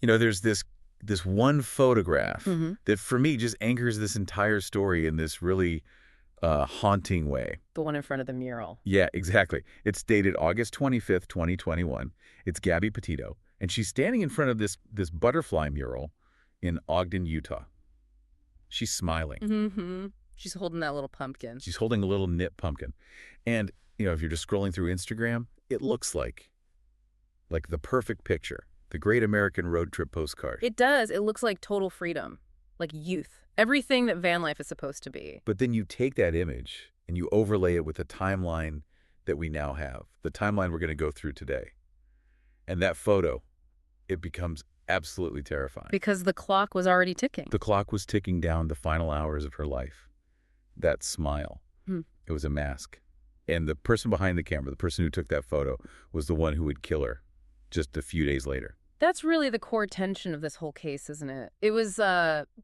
There's this one photograph Mm-hmm. that for me just anchors this entire story in this really haunting way. The one in front of the mural. Yeah, exactly. It's dated August 25th, 2021. It's Gabby Petito, and she's standing in front of this butterfly mural in Ogden, Utah. She's smiling. Mm-hmm. She's holding that little pumpkin. She's holding a little knit pumpkin. And, if you're just scrolling through Instagram, it looks like the perfect picture, the great American road trip postcard. It does. It looks like total freedom, like youth. Everything that van life is supposed to be. But then you take that image and you overlay it with the timeline that we now have, the timeline we're going to go through today. And that photo, it becomes absolutely terrifying. Because the clock was already ticking. The clock was ticking down the final hours of her life. That smile, It was a mask. And the person behind the camera, the person who took that photo, was the one who would kill her just a few days later. That's really the core tension of this whole case, isn't it? It was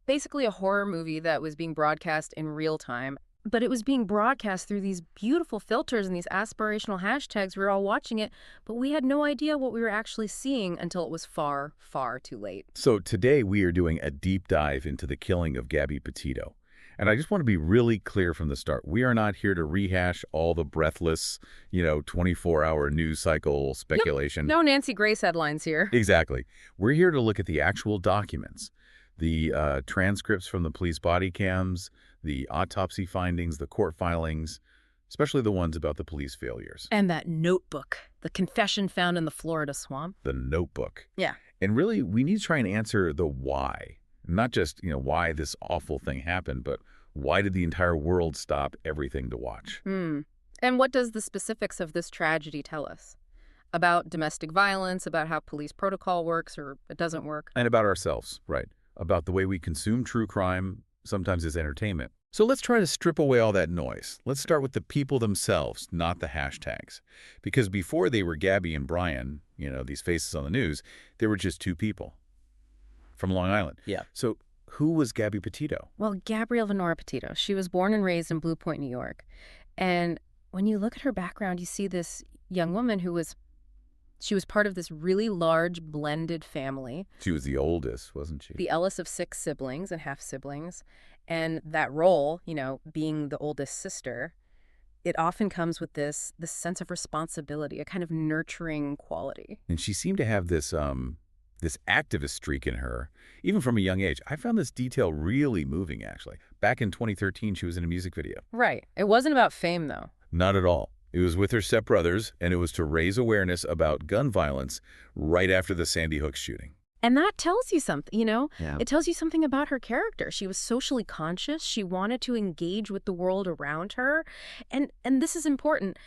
basically a horror movie that was being broadcast in real time, but it was being broadcast through these beautiful filters and these aspirational hashtags. We were all watching it, but we had no idea what we were actually seeing until it was far, far too late. So today we are doing a deep dive into the killing of Gabby Petito. And I just want to be really clear from the start. We are not here to rehash all the breathless, 24-hour news cycle speculation. No Nancy Grace headlines here. Exactly. We're here to look at the actual documents, the transcripts from the police body cams, the autopsy findings, the court filings, especially the ones about the police failures. And that notebook, the confession found in the Florida swamp. The notebook. Yeah. And really, we need to try and answer the why. Not just, why this awful thing happened, but why did the entire world stop everything to watch? And what does the specifics of this tragedy tell us? About domestic violence, about how police protocol works or it doesn't work? And about ourselves, right? About the way we consume true crime, sometimes as entertainment. So let's try to strip away all that noise. Let's start with the people themselves, not the hashtags. Because before they were Gabby and Brian, these faces on the news, they were just two people from Long Island. Yeah. So who was Gabby Petito? Well, Gabrielle Venora Petito. She was born and raised in Blue Point, New York. And when you look at her background, you see this young woman she was part of this really large blended family. She was the oldest, wasn't she? The eldest of 6 siblings and half-siblings. And that role, being the oldest sister, it often comes with this sense of responsibility, a kind of nurturing quality. And she seemed to have this activist streak in her, even from a young age. I found this detail really moving, actually. Back in 2013, she was in a music video. Right. It wasn't about fame, though. Not at all. It was with her stepbrothers, and it was to raise awareness about gun violence right after the Sandy Hook shooting. And that tells you something, Yeah. It tells you something about her character. She was socially conscious. She wanted to engage with the world around her. And this is important.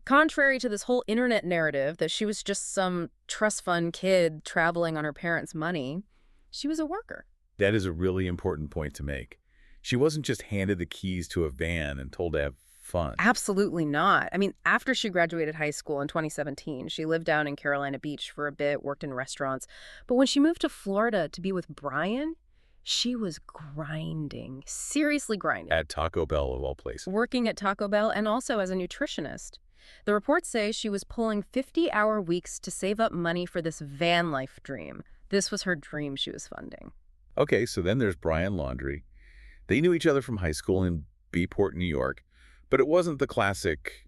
Contrary to this whole internet narrative that she was just some trust fund kid traveling on her parents' money, she was a worker. That is a really important point to make. She wasn't just handed the keys to a van and told to have fun. Absolutely not. I mean, after she graduated high school in 2017, she lived down in Carolina Beach for a bit, worked in restaurants. But when she moved to Florida to be with Brian, she was grinding, seriously grinding. At Taco Bell, of all places. Working at Taco Bell and also as a nutritionist. The reports say she was pulling 50-hour weeks to save up money for this van life dream. This was her dream she was funding. Okay, so then there's Brian Laundrie. They knew each other from high school in Beeport, New York, but it wasn't the classic,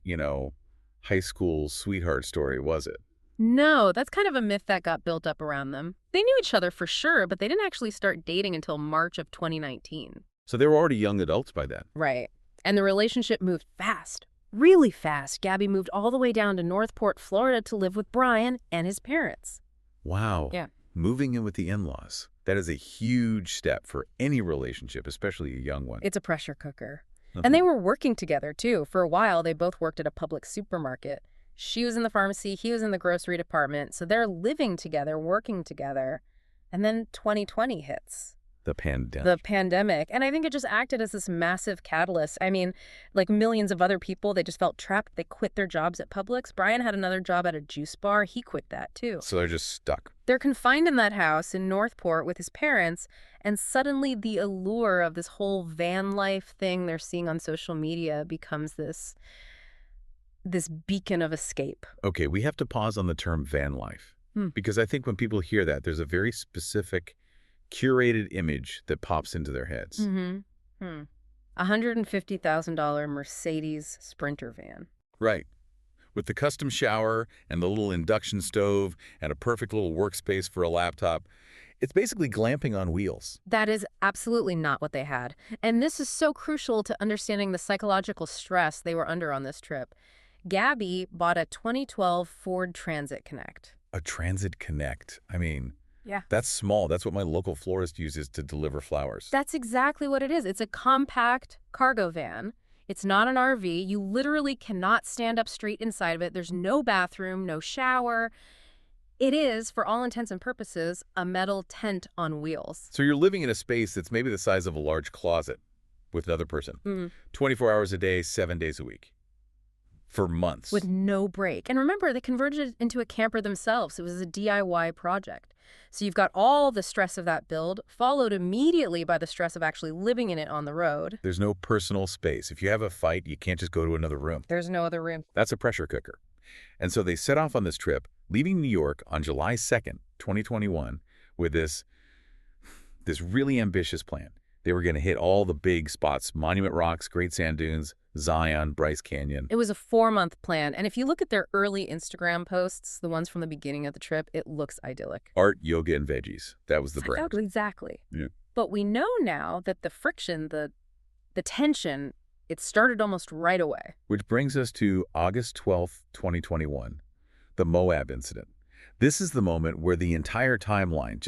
high school sweetheart story, was it? No, that's kind of a myth that got built up around them. They knew each other for sure, but they didn't actually start dating until March of 2019. So they were already young adults by then. Right. And the relationship moved fast. Really fast. Gabby moved all the way down to Northport, Florida to live with Brian and his parents. Wow. Yeah. Moving in with the in-laws. That is a huge step for any relationship, especially a young one. It's a pressure cooker. And they were working together, too. For a while, they both worked at a public supermarket. She was in the pharmacy, he was in the grocery department. So they're living together, working together. And then 2020 hits. The pandemic. The pandemic. And I think it just acted as this massive catalyst. I mean, like millions of other people, they just felt trapped. They quit their jobs at Publix. Brian had another job at a juice bar. He quit that, too. So they're just stuck. They're confined in that house in Northport with his parents. And suddenly the allure of this whole van life thing they're seeing on social media becomes this beacon of escape. Okay, we have to pause on the term van life. Hmm. Because I think when people hear that, there's a very specific, curated image that pops into their heads. Mm-hmm. Hmm. $150,000 Mercedes Sprinter van. Right. With the custom shower and the little induction stove and a perfect little workspace for a laptop, it's basically glamping on wheels. That is absolutely not what they had. And this is so crucial to understanding the psychological stress they were under on this trip. Gabby bought a 2012 Ford Transit Connect. A Transit Connect. I mean, Yeah. that's small. That's what my local florist uses to deliver flowers. That's exactly what it is. It's a compact cargo van. It's not an RV. You literally cannot stand up straight inside of it. There's no bathroom, no shower. It is, for all intents and purposes, a metal tent on wheels. So you're living in a space that's maybe the size of a large closet with another person. Mm. 24 hours a day, 7 days a week. For months. With no break. And remember, they converted it into a camper themselves. It was a DIY project. So you've got all the stress of that build, followed immediately by the stress of actually living in it on the road. There's no personal space. If you have a fight, you can't just go to another room. There's no other room. That's a pressure cooker. And so they set off on this trip, leaving New York on July 2nd, 2021, with this really ambitious plan. They were going to hit all the big spots: Monument Rocks, Great Sand Dunes, Zion, Bryce Canyon. It was a 4-month plan, and if you look at their early Instagram posts, the ones from the beginning of the trip, it looks idyllic. Art, yoga, and veggies. That was the brand. Exactly. Yeah. But we know now that the friction, the tension, it started almost right away. Which brings us to August 12th, 2021, the Moab incident. This is the moment where the entire timeline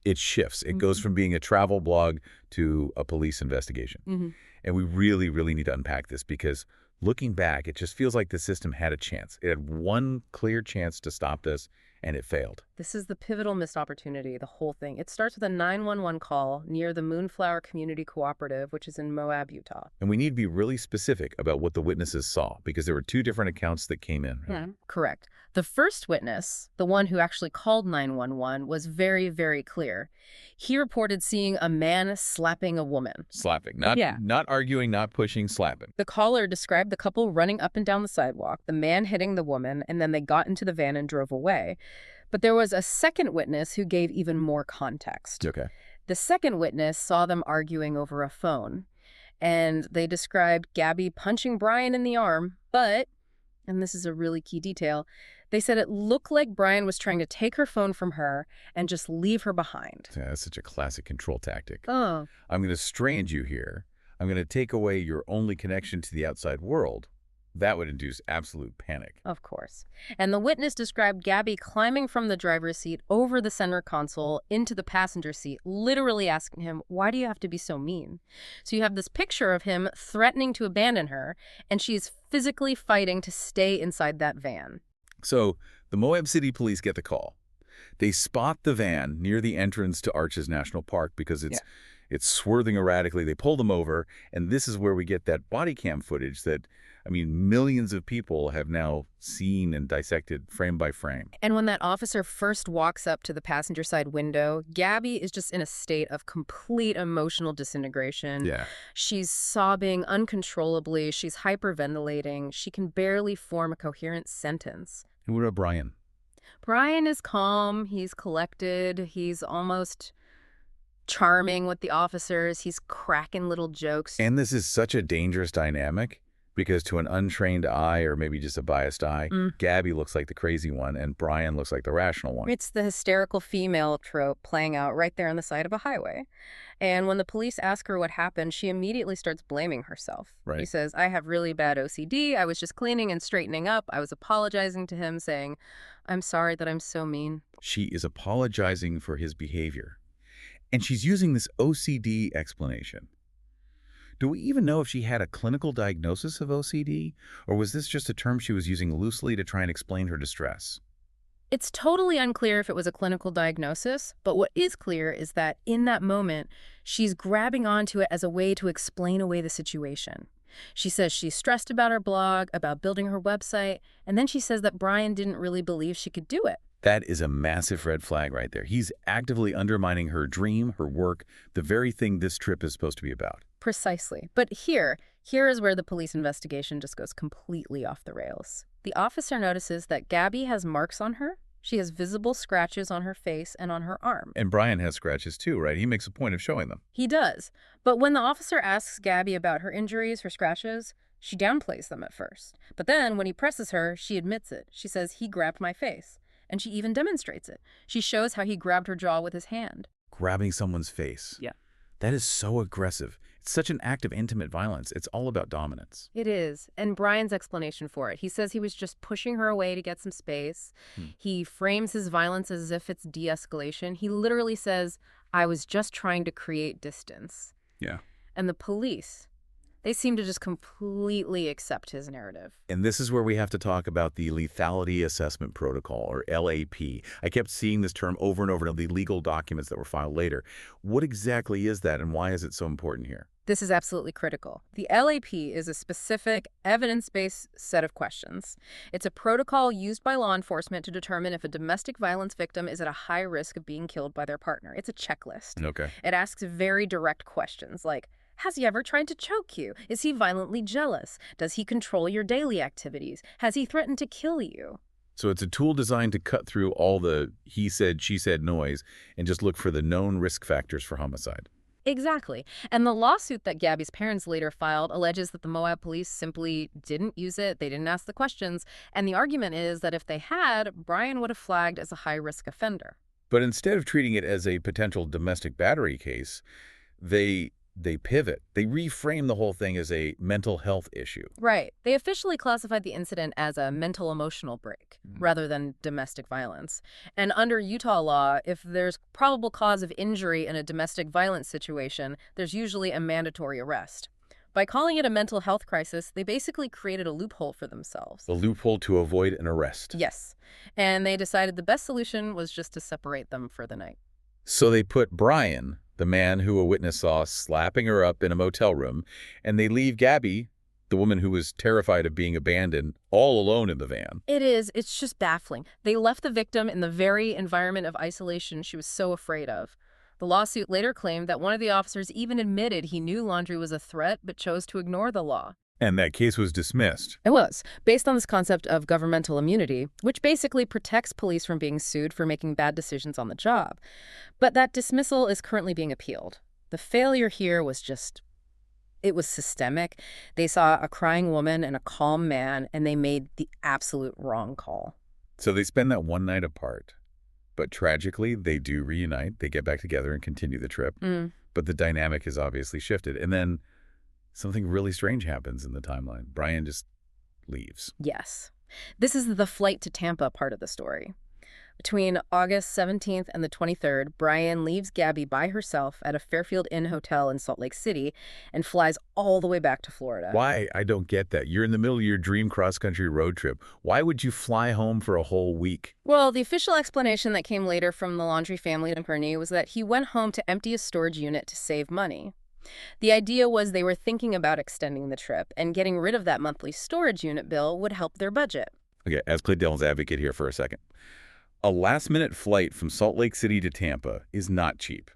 it shifts. It goes from being a travel blog to a police investigation. Mm-hmm. And we really, really need to unpack this, because looking back, it just feels like the system had a chance. It had one clear chance to stop this, and it failed. This is the pivotal missed opportunity, the whole thing. It starts with a 911 call near the Moonflower Community Cooperative, which is in Moab, Utah. And we need to be really specific about what the witnesses saw, because there were 2 different accounts that came in. Yeah. Correct. The first witness, the one who actually called 911, was very, very clear. He reported seeing a man slapping a woman. Slapping. Not arguing, not pushing, slapping. The caller described the couple running up and down the sidewalk, the man hitting the woman, and then they got into the van and drove away. But there was a second witness who gave even more context. Okay. The second witness saw them arguing over a phone, and they described Gabby punching Brian in the arm, but, and this is a really key detail, they said it looked like Brian was trying to take her phone from her and just leave her behind. Yeah, that's such a classic control tactic. Oh. I'm going to strand you here. I'm going to take away your only connection to the outside world. That would induce absolute panic. Of course. And the witness described Gabby climbing from the driver's seat over the center console into the passenger seat, literally asking him, "Why do you have to be so mean?" So you have this picture of him threatening to abandon her, and she's physically fighting to stay inside that van. So the Moab City police get the call. They spot the van near the entrance to Arches National Park because it's swerving erratically. They pull them over, and this is where we get that body cam footage that, I mean, millions of people have now seen and dissected frame by frame. And when that officer first walks up to the passenger side window, Gabby is just in a state of complete emotional disintegration. Yeah. She's sobbing uncontrollably. She's hyperventilating. She can barely form a coherent sentence. And what about Brian? Brian is calm. He's collected. He's almost charming with the officers. He's cracking little jokes. And this is such a dangerous dynamic, because to an untrained eye, or maybe just a biased eye, Gabby looks like the crazy one and Brian looks like the rational one. It's the hysterical female trope playing out right there on the side of a highway. And when the police ask her what happened, she immediately starts blaming herself. Right. She says, "I have really bad OCD. I was just cleaning and straightening up. I was apologizing to him, saying, 'I'm sorry that I'm so mean.'" She is apologizing for his behavior. And she's using this OCD explanation. Do we even know if she had a clinical diagnosis of OCD, or was this just a term she was using loosely to try and explain her distress? It's totally unclear if it was a clinical diagnosis, but what is clear is that in that moment, she's grabbing onto it as a way to explain away the situation. She says she's stressed about her blog, about building her website, and then she says that Brian didn't really believe she could do it. That is a massive red flag right there. He's actively undermining her dream, her work, the very thing this trip is supposed to be about. Precisely. But here is where the police investigation just goes completely off the rails. The officer notices that Gabby has marks on her, She has visible scratches on her face and on her arm. And Brian has scratches too, right? He makes a point of showing them. He does. But when the officer asks Gabby about her injuries, her scratches, she downplays them at first. But then, when he presses her, she admits it. She says, "He grabbed my face." And she even demonstrates it. She shows how he grabbed her jaw with his hand. Grabbing someone's face. Yeah. That is so aggressive. It's such an act of intimate violence. It's all about dominance. It is. And Brian's explanation for it. He says he was just pushing her away to get some space. He frames his violence as if it's de-escalation. He literally says, "I was just trying to create distance." Yeah. And the police, they seem to just completely accept his narrative. And this is where we have to talk about the Lethality Assessment Protocol, or LAP. I kept seeing this term over and over in the legal documents that were filed later. What exactly is that, and why is it so important here? This is absolutely critical. The LAP is a specific, evidence-based set of questions. It's a protocol used by law enforcement to determine if a domestic violence victim is at a high risk of being killed by their partner. It's a checklist. Okay. It asks very direct questions like, has he ever tried to choke you? Is he violently jealous? Does he control your daily activities? Has he threatened to kill you? So it's a tool designed to cut through all the he said, she said noise and just look for the known risk factors for homicide. Exactly. And the lawsuit that Gabby's parents later filed alleges that the Moab police simply didn't use it, they didn't ask the questions, and the argument is that if they had, Brian would have flagged as a high-risk offender. But instead of treating it as a potential domestic battery case, they pivot. They reframe the whole thing as a mental health issue. Right. They officially classified the incident as a mental emotional break rather than domestic violence. And under Utah law, if there's probable cause of injury in a domestic violence situation, there's usually a mandatory arrest. By calling it a mental health crisis, they basically created a loophole for themselves. A loophole to avoid an arrest. Yes. And they decided the best solution was just to separate them for the night. So they put Brian, the man who a witness saw slapping her up in a motel room, and they leave Gabby, the woman who was terrified of being abandoned, all alone in the van. It's just baffling. They left the victim in the very environment of isolation she was so afraid of. The lawsuit later claimed that one of the officers even admitted he knew Laundrie was a threat but chose to ignore the law. And that case was dismissed. It was, based on this concept of governmental immunity, which basically protects police from being sued for making bad decisions on the job. But that dismissal is currently being appealed. The failure here was it was systemic. They saw a crying woman and a calm man, and they made the absolute wrong call. So they spend that one night apart. But tragically, they do reunite. They get back together and continue the trip. But the dynamic has obviously shifted. And then something really strange happens in the timeline. Brian just leaves. Yes. This is the flight to Tampa part of the story. Between August 17th and the 23rd, Brian leaves Gabby by herself at a Fairfield Inn hotel in Salt Lake City and flies all the way back to Florida. Why? I don't get that. You're in the middle of your dream cross-country road trip. Why would you fly home for a whole week? Well, the official explanation that came later from the Laundrie family attorney was that he went home to empty a storage unit to save money. The idea was they were thinking about extending the trip, and getting rid of that monthly storage unit bill would help their budget. Okay, as play devil's advocate here for a second. A last-minute flight from Salt Lake City to Tampa is not cheap.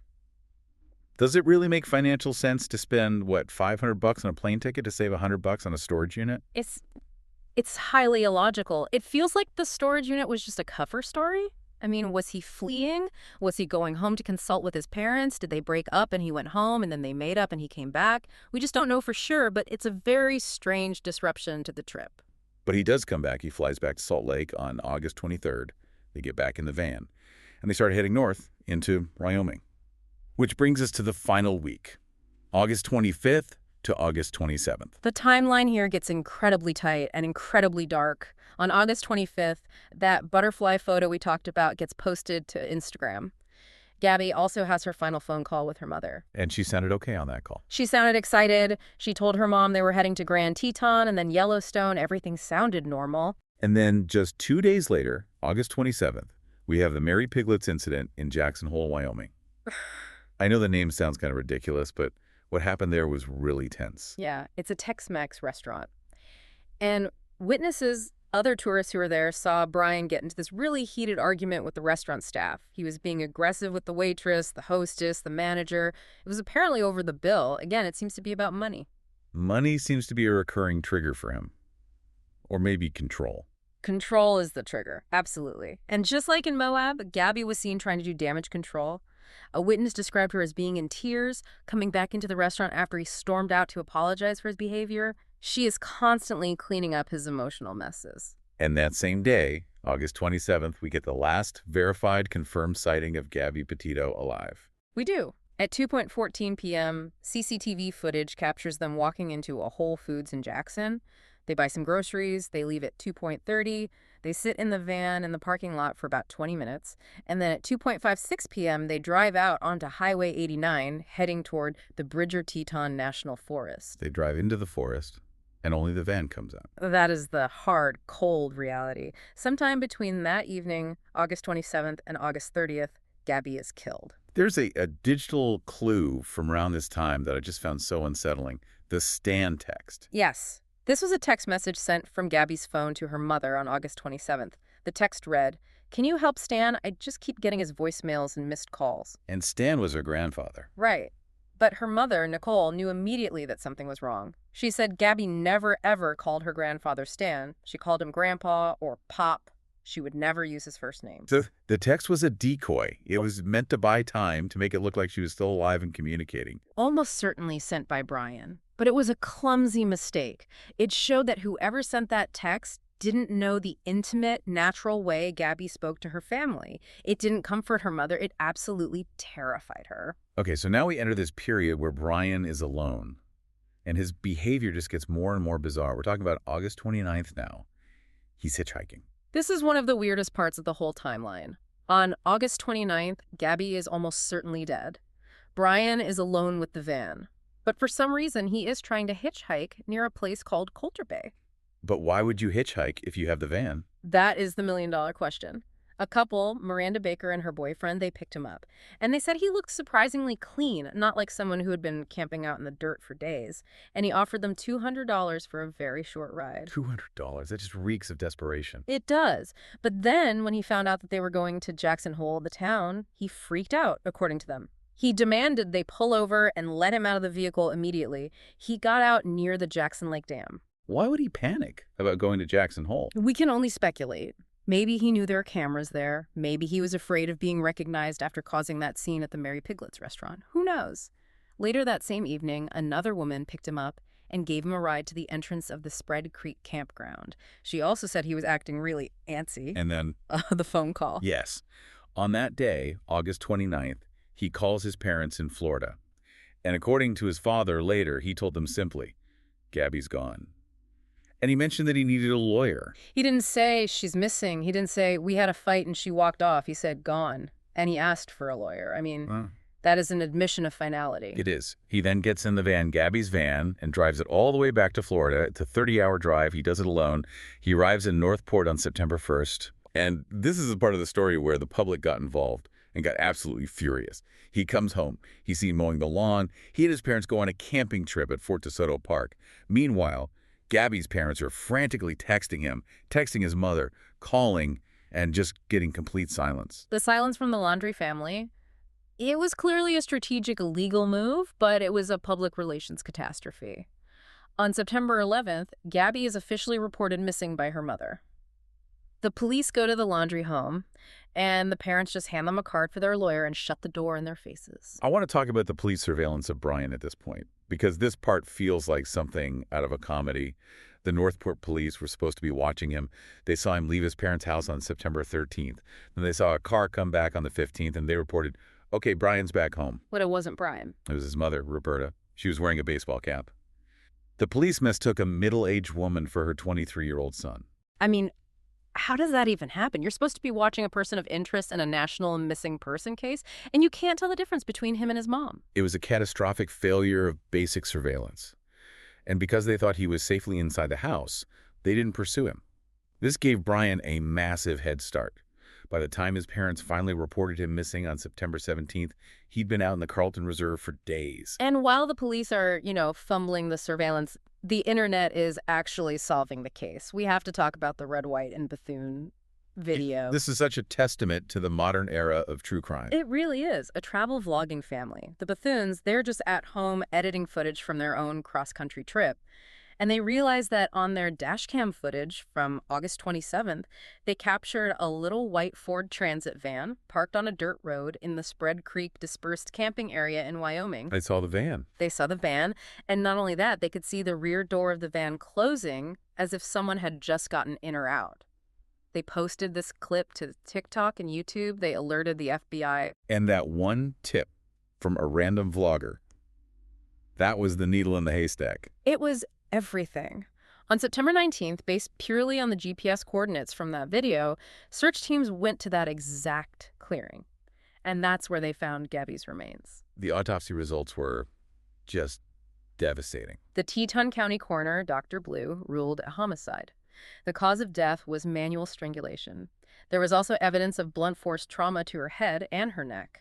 Does it really make financial sense to spend, what, $500 on a plane ticket to save $100 on a storage unit? It's highly illogical. It feels like the storage unit was just a cover story. I mean, was he fleeing? Was he going home to consult with his parents? Did they break up and he went home and then they made up and he came back? We just don't know for sure, but it's a very strange disruption to the trip. But he does come back. He flies back to Salt Lake on August 23rd. They get back in the van, and they start heading north into Wyoming. Which brings us to the final week, August 25th to August 27th. The timeline here gets incredibly tight and incredibly dark. On August 25th, that butterfly photo we talked about gets posted to Instagram. Gabby also has her final phone call with her mother. And she sounded okay on that call. She sounded excited. She told her mom they were heading to Grand Teton and then Yellowstone. Everything sounded normal. And then just 2 days later, August 27th, we have the Mary Piglets incident in Jackson Hole, Wyoming. I know the name sounds kind of ridiculous, but what happened there was really tense. Yeah, it's a Tex-Mex restaurant. And witnesses, other tourists who were there, saw Brian get into this really heated argument with the restaurant staff. He was being aggressive with the waitress, the hostess, the manager. It was apparently over the bill. Again, it seems to be about money. Money seems to be a recurring trigger for him. Or maybe control. Control is the trigger, absolutely. And just like in Moab, Gabby was seen trying to do damage control. A witness described her as being in tears, coming back into the restaurant after he stormed out to apologize for his behavior. She is constantly cleaning up his emotional messes. And that same day, August 27th, we get the last verified, confirmed sighting of Gabby Petito alive. We do. At 2:14 p.m., CCTV footage captures them walking into a Whole Foods in Jackson. They buy some groceries, they leave at 2:30, they sit in the van in the parking lot for about 20 minutes, and then at 2:56 p.m. they drive out onto Highway 89, heading toward the Bridger-Teton National Forest. They drive into the forest, and only the van comes out. That is the hard, cold reality. Sometime between that evening, August 27th and August 30th, Gabby is killed. There's a digital clue from around this time that I just found so unsettling. The Stan text. Yes. This was a text message sent from Gabby's phone to her mother on August 27th. The text read, "Can you help Stan? I just keep getting his voicemails and missed calls." And Stan was her grandfather. Right. But her mother, Nicole, knew immediately that something was wrong. She said Gabby never, ever called her grandfather Stan. She called him Grandpa or Pop. She would never use his first name. So the text was a decoy. It was meant to buy time to make it look like she was still alive and communicating. Almost certainly sent by Brian. But it was a clumsy mistake. It showed that whoever sent that text didn't know the intimate, natural way Gabby spoke to her family. It didn't comfort her mother. It absolutely terrified her. Okay, so now we enter this period where Brian is alone, and his behavior just gets more and more bizarre. We're talking about August 29th now. He's hitchhiking. This is one of the weirdest parts of the whole timeline. On August 29th, Gabby is almost certainly dead. Brian is alone with the van. But for some reason, he is trying to hitchhike near a place called Coulter Bay. But why would you hitchhike if you have the van? That is the million-dollar question. A couple, Miranda Baker and her boyfriend, they picked him up. And they said he looked surprisingly clean, not like someone who had been camping out in the dirt for days. And he offered them $200 for a very short ride. $200? That just reeks of desperation. It does. But then, when he found out that they were going to Jackson Hole, the town, he freaked out, according to them. He demanded they pull over and let him out of the vehicle immediately. He got out near the Jackson Lake Dam. Why would he panic about going to Jackson Hole? We can only speculate. Maybe he knew there were cameras there. Maybe he was afraid of being recognized after causing that scene at the Mary Piglet's restaurant. Who knows? Later that same evening, another woman picked him up and gave him a ride to the entrance of the Spread Creek campground. She also said he was acting really antsy. And then? The phone call. Yes. On that day, August 29th, he calls his parents in Florida. And according to his father later, he told them simply, "Gabby's gone." And he mentioned that he needed a lawyer. He didn't say she's missing. He didn't say we had a fight and she walked off. He said gone. And he asked for a lawyer. I mean, that is an admission of finality. It is. He then gets in the van, Gabby's van, and drives it all the way back to Florida. It's a 30-hour drive. He does it alone. He arrives in Northport on September 1st. And this is a part of the story where the public got involved and got absolutely furious. He comes home. He's seen mowing the lawn. He and his parents go on a camping trip at Fort DeSoto Park. Meanwhile, Gabby's parents are frantically texting him, texting his mother, calling, and just getting complete silence. The silence from the Laundrie family, it was clearly a strategic legal move, but it was a public relations catastrophe. On September 11th, Gabby is officially reported missing by her mother. The police go to the Laundrie home, and the parents just hand them a card for their lawyer and shut the door in their faces. I want to talk about the police surveillance of Brian at this point, because this part feels like something out of a comedy. The Northport police were supposed to be watching him. They saw him leave his parents' house on September 13th. Then they saw a car come back on the 15th, and they reported, okay, Brian's back home. But it wasn't Brian. It was his mother, Roberta. She was wearing a baseball cap. The police mistook a middle-aged woman for her 23-year-old son. I mean, how does that even happen? You're supposed to be watching a person of interest in a national missing person case, and you can't tell the difference between him and his mom. It was a catastrophic failure of basic surveillance. And because they thought he was safely inside the house, they didn't pursue him. This gave Brian a massive head start. By the time his parents finally reported him missing on September 17th, he'd been out in the Carlton Reserve for days. And while the police are, fumbling the surveillance, the internet is actually solving the case. We have to talk about the Red, White, and Bethune video. This is such a testament to the modern era of true crime. It really is. A travel vlogging family. The Bethunes, they're just at home editing footage from their own cross-country trip. And they realized that on their dashcam footage from August 27th, they captured a little white Ford Transit van parked on a dirt road in the Spread Creek dispersed camping area in Wyoming. I saw the van. They saw the van, and not only that, they could see the rear door of the van closing as if someone had just gotten in or out. They posted this clip to TikTok and YouTube. They alerted the FBI. And that one tip from a random vlogger, that was the needle in the haystack. It was everything. On September 19th, based purely on the GPS coordinates from that video, search teams went to that exact clearing. And that's where they found Gabby's remains. The autopsy results were just devastating. The Teton County coroner, Dr. Blue, ruled a homicide. The cause of death was manual strangulation. There was also evidence of blunt force trauma to her head and her neck.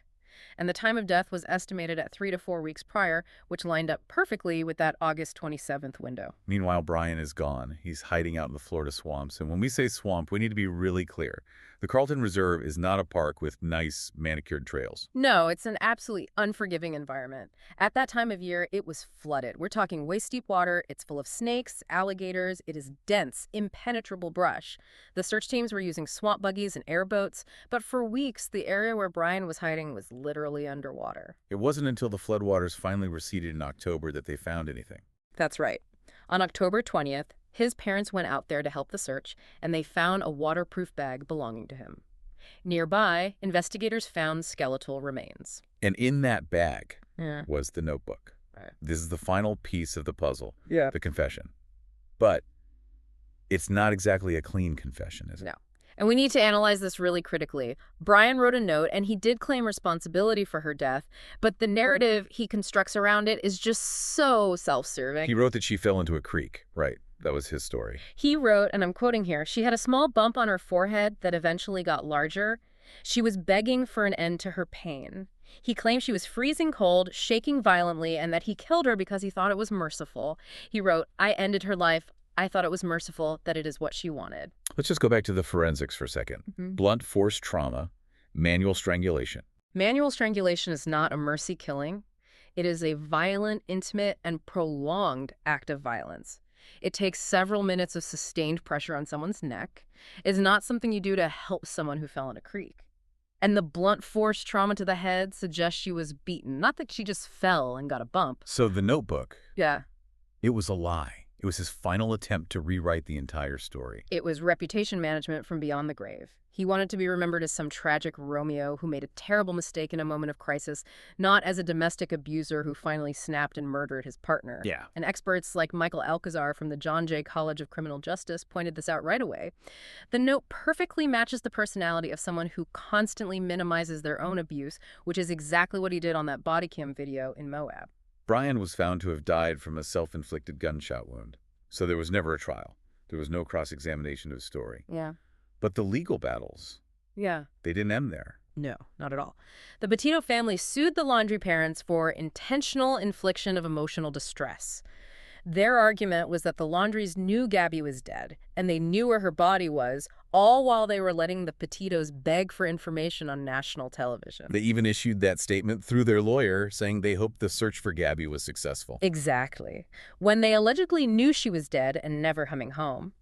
And the time of death was estimated at 3 to 4 weeks prior, which lined up perfectly with that August 27th window. Meanwhile, Brian is gone. He's hiding out in the Florida swamps. And when we say swamp, we need to be really clear. The Carlton Reserve is not a park with nice manicured trails. No, it's an absolutely unforgiving environment. At that time of year, it was flooded. We're talking waist-deep water. It's full of snakes, alligators. It is dense, impenetrable brush. The search teams were using swamp buggies and airboats, but for weeks, the area where Brian was hiding was literally underwater. It wasn't until the floodwaters finally receded in October that they found anything. That's right. On October 20th, his parents went out there to help the search, and they found a waterproof bag belonging to him. Nearby, investigators found skeletal remains. And in that bag was the notebook. Right. This is the final piece of the puzzle, Yeah. the confession. But it's not exactly a clean confession, is it? No. And we need to analyze this really critically. Brian wrote a note, and he did claim responsibility for her death, but the narrative he constructs around it is just so self-serving. He wrote that she fell into a creek. Right. That was his story. He wrote, and I'm quoting here, "She had a small bump on her forehead that eventually got larger. She was begging for an end to her pain. He claimed she was freezing cold, shaking violently, and that he killed her because he thought it was merciful. He wrote, I ended her life. I thought it was merciful that it is what she wanted." Let's just go back to the forensics for a second. Blunt force trauma, manual strangulation. Manual strangulation is not a mercy killing. It is a violent, intimate, and prolonged act of violence. It takes several minutes of sustained pressure on someone's neck. It's not something you do to help someone who fell in a creek. And the blunt force trauma to the head suggests she was beaten, not that she just fell and got a bump. So the notebook, Yeah. it was a lie. It was his final attempt to rewrite the entire story. It was reputation management from beyond the grave. He wanted to be remembered as some tragic Romeo who made a terrible mistake in a moment of crisis, not as a domestic abuser who finally snapped and murdered his partner. Yeah. And experts like Michael Alcazar from the John Jay College of Criminal Justice pointed this out right away. The note perfectly matches the personality of someone who constantly minimizes their own abuse, which is exactly what he did on that body cam video in Moab. Brian was found to have died from a self-inflicted gunshot wound. So there was never a trial. There was no cross-examination of his story. Yeah. But the legal battles, Yeah. they didn't end there. No, not at all. The Petito family sued the Laundrie parents for intentional infliction of emotional distress. Their argument was that the Laundries knew Gabby was dead, and they knew where her body was, all while they were letting the Petitos beg for information on national television. They even issued that statement through their lawyer saying they hoped the search for Gabby was successful. Exactly. When they allegedly knew she was dead and never coming home.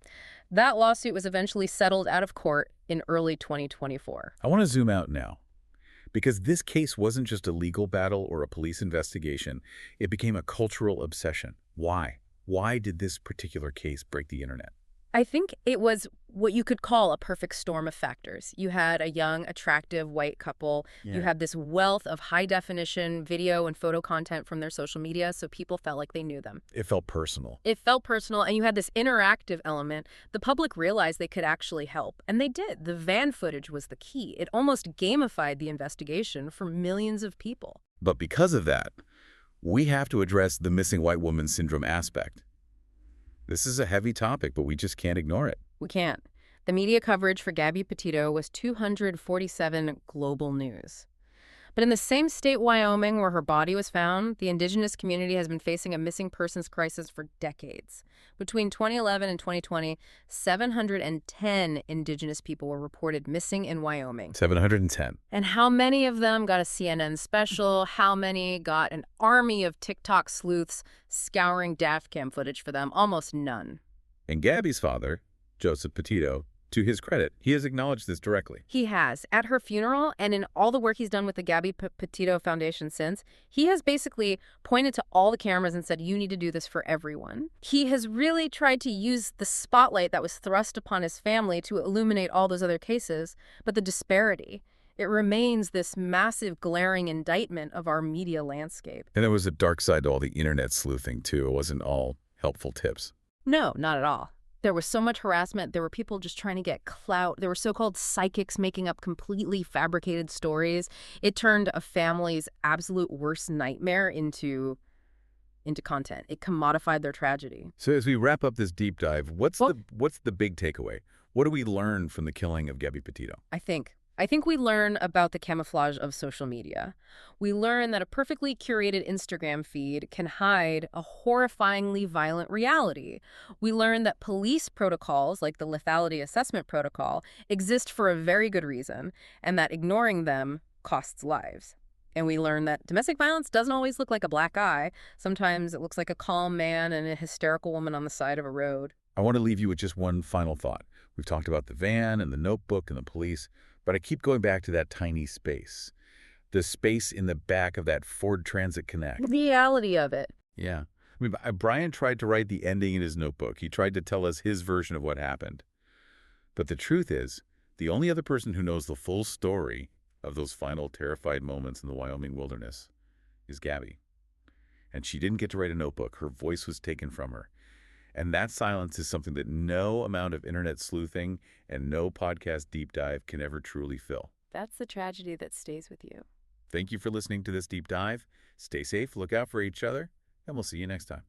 That lawsuit was eventually settled out of court in early 2024. I want to zoom out now, because this case wasn't just a legal battle or a police investigation. It became a cultural obsession. Why? Why did this particular case break the internet? I think it was what you could call a perfect storm of factors. You had a young, attractive white couple. Yeah. You had this wealth of high-definition video and photo content from their social media, so people felt like they knew them. It felt personal. It felt personal, and you had this interactive element. The public realized they could actually help, and they did. The van footage was the key. It almost gamified the investigation for millions of people. But because of that, we have to address the missing white woman syndrome aspect. This is a heavy topic, but we just can't ignore it. We can't. The media coverage for Gabby Petito was 247 global news. But in the same state, Wyoming, where her body was found, the indigenous community has been facing a missing persons crisis for decades. Between 2011 and 2020, 710 indigenous people were reported missing in Wyoming. 710. And how many of them got a CNN special? How many got an army of TikTok sleuths scouring dash cam footage for them? Almost none. And Gabby's father, Joseph Petito, to his credit, he has acknowledged this directly. He has. At her funeral and in all the work he's done with the Gabby Petito Foundation since, he has basically pointed to all the cameras and said, you need to do this for everyone. He has really tried to use the spotlight that was thrust upon his family to illuminate all those other cases, but the disparity, it remains this massive, glaring indictment of our media landscape. And there was a dark side to all the internet sleuthing, too. It wasn't all helpful tips. No, not at all. There was so much harassment. There were people just trying to get clout. There were so-called psychics making up completely fabricated stories. It turned a family's absolute worst nightmare into content. It commodified their tragedy. So as we wrap up this deep dive, what's the big takeaway? What do we learn from the killing of Gabby Petito? I think we learn about the camouflage of social media. We learn that a perfectly curated Instagram feed can hide a horrifyingly violent reality. We learn that police protocols, like the lethality assessment protocol, exist for a very good reason, and that ignoring them costs lives. And we learn that domestic violence doesn't always look like a black eye. Sometimes it looks like a calm man and a hysterical woman on the side of a road. I want to leave you with just one final thought. We've talked about the van and the notebook and the police, but I keep going back to that tiny space. The space in the back of that Ford Transit Connect. The reality of it. Yeah. I mean, Brian tried to write the ending in his notebook. He tried to tell us his version of what happened. But the truth is, the only other person who knows the full story of those final terrified moments in the Wyoming wilderness is Gabby. And she didn't get to write a notebook. Her voice was taken from her. And that silence is something that no amount of internet sleuthing and no podcast deep dive can ever truly fill. That's the tragedy that stays with you. Thank you for listening to this deep dive. Stay safe, look out for each other, and we'll see you next time.